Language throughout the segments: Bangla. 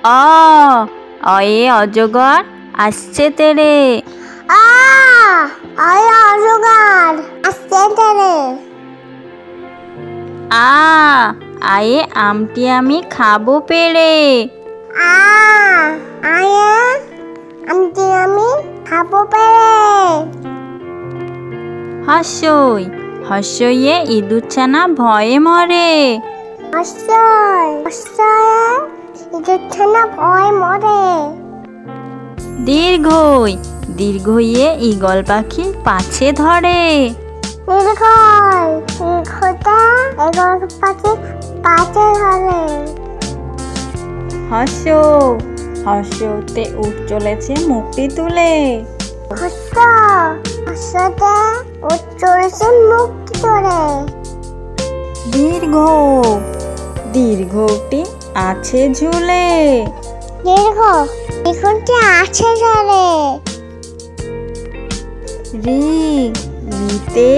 অ অয়ে অজগর আসছে তেরে। অয়ে অজগর আসছে তেরে। আয়ে আমটি আমি খাবো পেরে। আয়ে আমটি আমি খাবো পেরে। হস্যই হস্যইয়ে ইঁদুর ছানা ভয়ে মরে। হস্যই হস্যয়ে ইঁদুর ছানা ভয়ে মরে। দীর্ঘই দীর্ঘইয়ে ঈগল পাখি পাছে ধরে। দীর্ঘই দীর্ঘতে ঈগল পাখি পাছে ধরে। হস্য হস্যতে উঠ চলেছে মুখটি তুলে। হস্য হস্যতে উঠ চলেছে মুখটি তুলে। দীর্ঘ দীর্ঘটি আছে ঝুলে। দীর্ঘ দীর্ঘটি আছে ঝুলে। ঋ ঋতে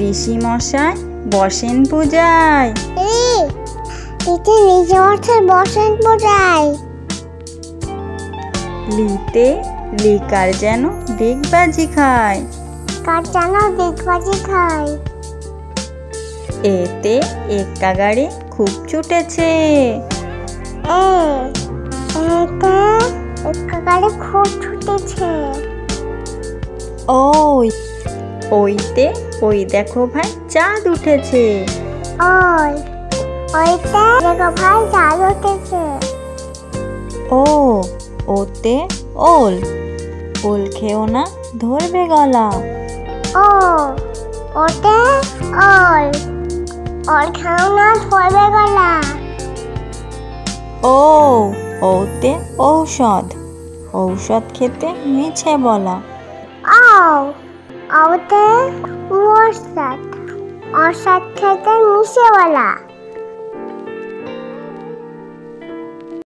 ঋষি মশাই বসেন পূজায়। ঋতে ঋষি মশাই বসেন পূজায়। লিতে লিকার যেন ডিগবাজি খায়। কার যেন ডিগবাজি খায়। এতে এক্কা গাড়ি খুব ছুটেছে। এতে এক্কা গাড়ি খুব ছুটেছে। ওই ওইতে ওই দেখো ভাই চাঁদ উঠেছে। ওইতে দেখো ভাই চাঁদ উঠেছে। ওতে ওল ওল খেও না ধরবে গলা। ওতে ওল ওল খাও না ধরবে গলা। ওতে ঔষধ ঔষধ খেতে মিছে বলা। ওতে ঔষধ ঔষধ খেতে মিছে বলা।